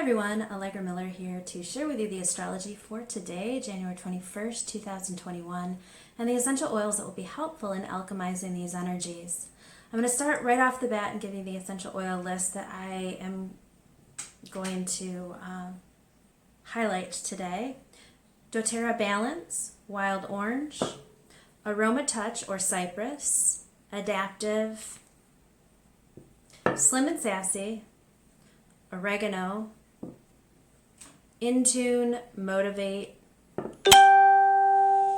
everyone, Allegra Miller here to share with you the astrology for today, January 21st, 2021, and the essential oils that will be helpful in alchemizing these energies. I'm going to start right off the bat and give you the essential oil list that I am going to highlight today. doTERRA Balance, Wild Orange, Aromatouch or Cypress, Adaptive, Slim and Sassy, Oregano, In Tune, Motivate,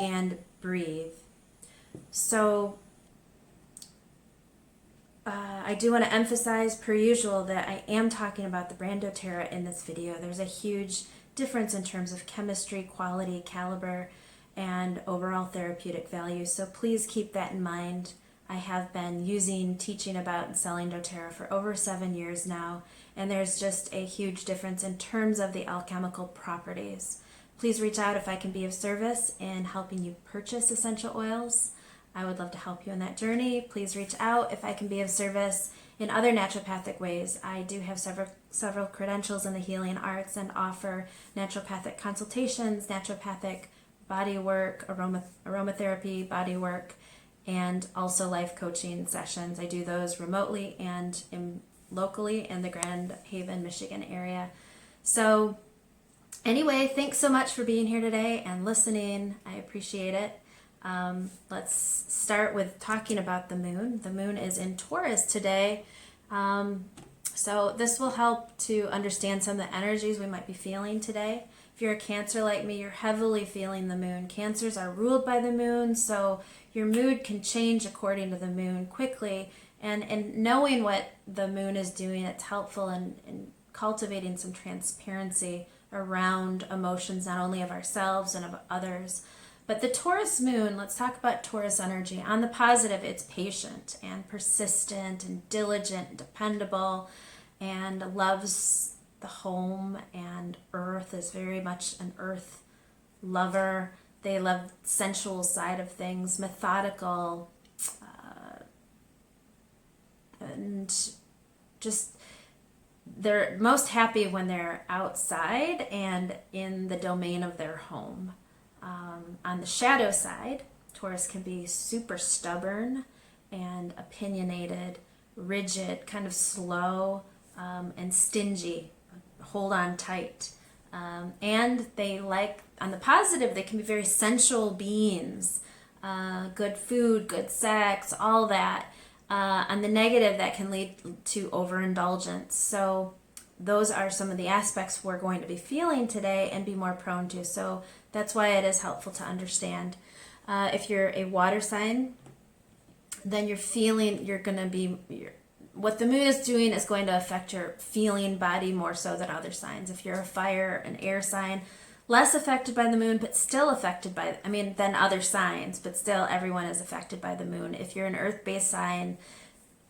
and Breathe. So I do want to emphasize, per usual, that I am talking about the brand doTERRA in this video. There's a huge difference in terms of chemistry, quality, caliber, and overall therapeutic value. So please keep that in mind. I have been teaching about and selling doTERRA for over 7 years now, and there's just a huge difference in terms of the alchemical properties. Please reach out if I can be of service in helping you purchase essential oils. I would love to help you in that journey. Please reach out if I can be of service in other naturopathic ways. I do have several credentials in the healing arts and offer naturopathic consultations, naturopathic bodywork, aromatherapy, bodywork, and also life coaching sessions. I do those remotely and locally in the Grand Haven, Michigan area. So anyway, thanks so much for being here today and listening. I appreciate it. Let's start with talking about the moon. The moon is in Taurus today. So this will help to understand some of the energies we might be feeling today. If you're a Cancer like me, you're heavily feeling the moon. Cancers are ruled by the moon, so your mood can change according to the moon quickly. And knowing what the moon is doing, it's helpful in cultivating some transparency around emotions, not only of ourselves and of others. But the Taurus moon, let's talk about Taurus energy. On the positive, it's patient and persistent and diligent and dependable and loves the home and earth, is very much an earth lover. They love the sensual side of things, methodical, and just they're most happy when they're outside and in the domain of their home. On the shadow side, Taurus can be super stubborn and opinionated, rigid, kind of slow, and stingy. Hold on tight. And they like, on the positive, they can be very sensual beings. Good food, good sex, all that. On the negative, that can lead to overindulgence. So those are some of the aspects we're going to be feeling today and be more prone to. So that's why it is helpful to understand. If you're a water sign, then what the moon is doing is going to affect your feeling body more so than other signs. If you're a fire, an air sign, less affected by the moon, but still affected than other signs, but still everyone is affected by the moon. If you're an earth-based sign,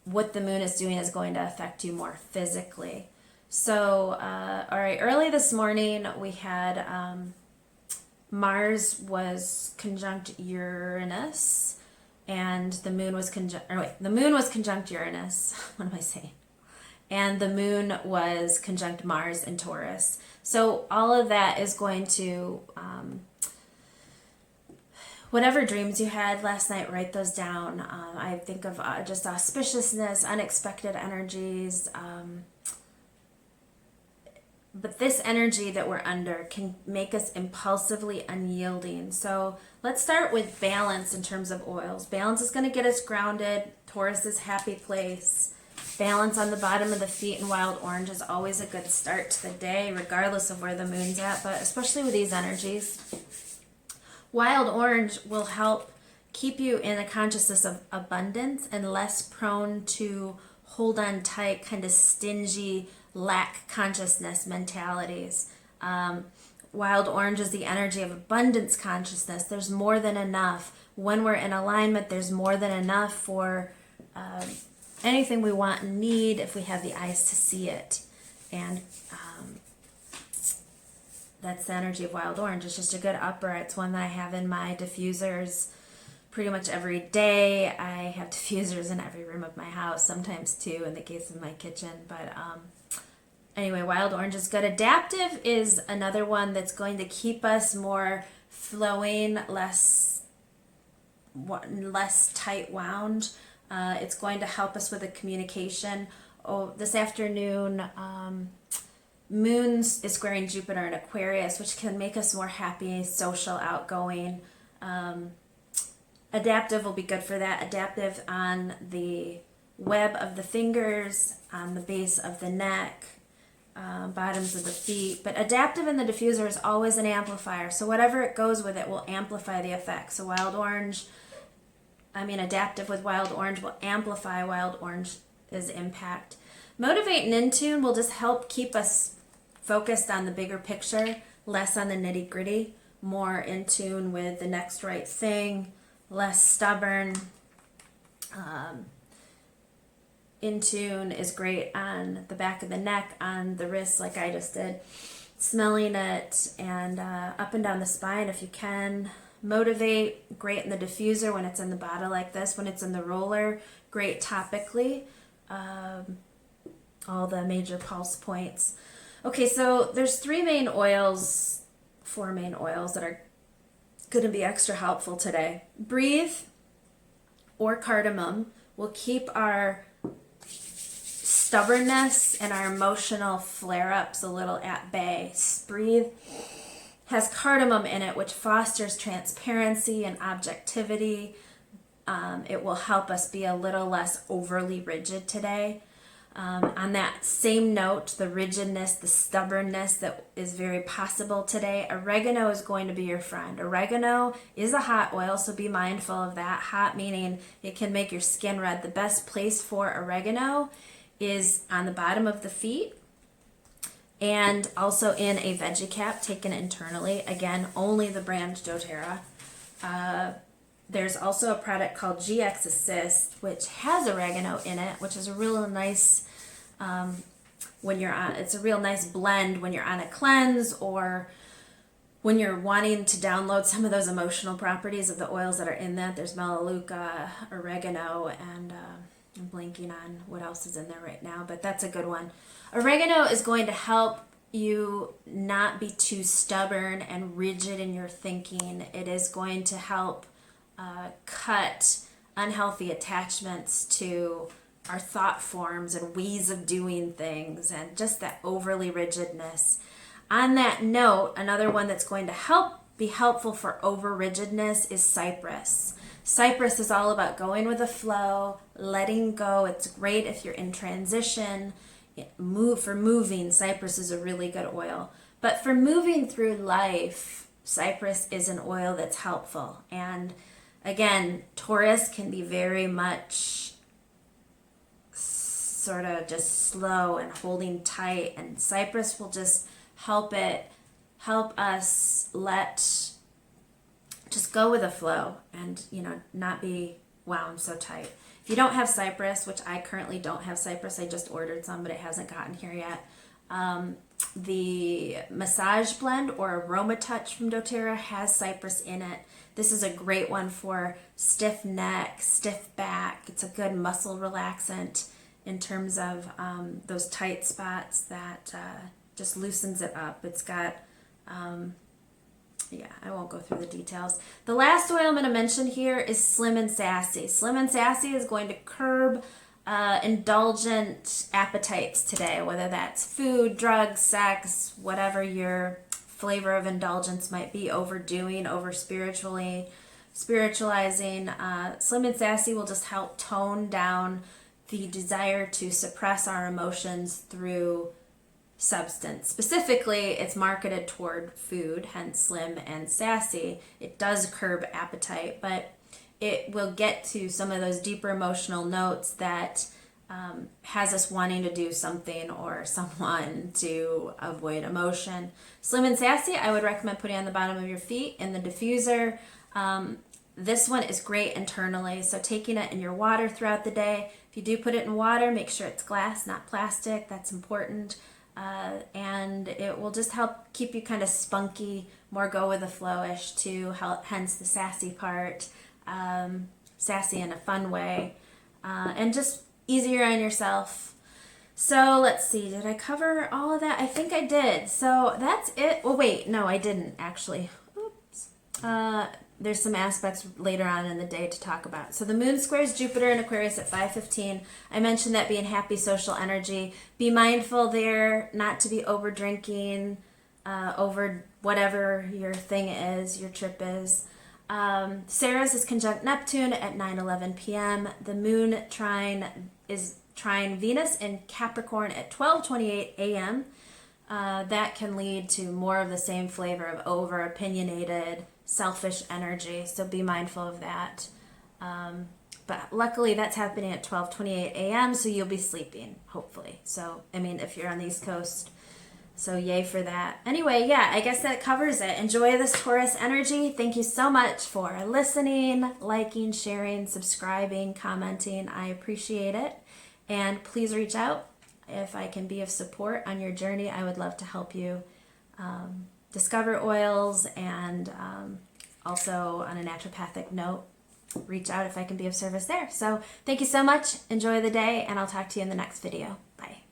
what the moon is doing is going to affect you more physically. So, all right, early this morning we had Mars was conjunct Uranus, and the moon was conjunct Uranus. What am I saying? And the moon was conjunct Mars in Taurus. So all of that is going to, whatever dreams you had last night, write those down. I think of just auspiciousness, unexpected energies. But this energy that we're under can make us impulsively unyielding. So let's start with balance in terms of oils. Balance is going to get us grounded. Taurus is happy place. Balance on the bottom of the feet and wild orange is always a good start to the day, regardless of where the moon's at, but especially with these energies. Wild orange will help keep you in a consciousness of abundance and less prone to hold on tight, kind of stingy, lack consciousness mentalities. Wild orange is the energy of abundance consciousness. There's more than enough. When we're in alignment, there's more than enough for anything we want and need if we have the eyes to see it. And that's the energy of wild orange. It's just a good upper. It's one that I have in my diffusers pretty much every day. I have diffusers in every room of my house, sometimes two in the case of my kitchen, but Anyway, wild orange is good. Adaptive is another one that's going to keep us more flowing, less tight wound. It's going to help us with the communication. Oh, this afternoon, Moon is squaring Jupiter in Aquarius, which can make us more happy, social, outgoing. Adaptive will be good for that. Adaptive on the web of the fingers, on the base of the neck, bottoms of the feet. But adaptive in the diffuser is always an amplifier. So whatever it goes with it will amplify the effect. So adaptive with wild orange will amplify wild orange's impact. Motivate and in tune will just help keep us focused on the bigger picture, less on the nitty gritty, more in tune with the next right thing, less stubborn. In tune is great on the back of the neck, on the wrists like I just did, smelling it, and up and down the spine if you can. Motivate, great in the diffuser when it's in the bottle like this. When it's in the roller, great topically. All the major pulse points. Okay, so there's four main oils that are going to be extra helpful today. Breathe or cardamom will keep our stubbornness and our emotional flare-ups a little at bay. Breathe has cardamom in it, which fosters transparency and objectivity. It will help us be a little less overly rigid today. On that same note, the rigidness, the stubbornness that is very possible today, oregano is going to be your friend. Oregano is a hot oil, so be mindful of that. Hot meaning it can make your skin red. The best place for oregano is on the bottom of the feet and also in a veggie cap taken internally. Again, only the brand doterra. There's also a product called GX Assist, which has oregano in it, which is a real nice, it's a real nice blend when you're on a cleanse or when you're wanting to download some of those emotional properties of the oils that are in that. There's melaleuca, oregano, and I'm blanking on what else is in there right now, but that's a good one. Oregano is going to help you not be too stubborn and rigid in your thinking. It is going to help cut unhealthy attachments to our thought forms and ways of doing things and just that overly rigidness. On that note, another one that's going to be helpful for over rigidness is cypress. Cypress is all about going with the flow, letting go. It's great if you're in transition. For moving, cypress is a really good oil. But for moving through life, cypress is an oil that's helpful. And again, Taurus can be very much sort of just slow and holding tight, and cypress will just help us just go with the flow and not be wound so tight. If you don't have cypress, which I currently don't have cypress, I just ordered some, but it hasn't gotten here yet. The massage blend or Aromatouch from doterra has cypress in it. This is a great one for stiff neck, stiff back. It's a good muscle relaxant in terms of those tight spots that just loosens it up. It's got, I won't go through the details. The last oil I'm going to mention here is Slim and Sassy. Slim and Sassy is going to curb indulgent appetites today, whether that's food, drugs, sex, whatever your flavor of indulgence might be, overdoing, spiritualizing. Slim and Sassy will just help tone down the desire to suppress our emotions through substance. Specifically, it's marketed toward food, hence Slim and Sassy. It does curb appetite, but it will get to some of those deeper emotional notes that has us wanting to do something or someone to avoid emotion. Slim and Sassy, I would recommend putting on the bottom of your feet in the diffuser. This one is great internally, so taking it in your water throughout the day. If you do put it in water, make sure it's glass, not plastic. That's important. And it will just help keep you kind of spunky, more go with the flow-ish too, hence the sassy part. Sassy in a fun way. And just easier on yourself. So let's see, did I cover all of that? I think I did. So that's it. Well, wait, no, I didn't actually. Oops. There's some aspects later on in the day to talk about. So the moon squares Jupiter in Aquarius at 5:15. I mentioned that being happy social energy. Be mindful there not to be over drinking, over whatever your thing is, your trip is. Ceres is conjunct Neptune at 9:11 p.m. The moon is trine Venus in Capricorn at 12:28 a.m. That can lead to more of the same flavor of over opinionated, selfish energy. So be mindful of that. But luckily that's happening at 12:28 a.m. So you'll be sleeping, hopefully. So, I mean, if you're on the East Coast, so yay for that. Anyway, yeah, I guess that covers it. Enjoy this Taurus energy. Thank you so much for listening, liking, sharing, subscribing, commenting. I appreciate it. And please reach out if I can be of support on your journey. I would love to help you discover oils, and also on a naturopathic note, reach out if I can be of service there. So thank you so much. Enjoy the day, and I'll talk to you in the next video. Bye.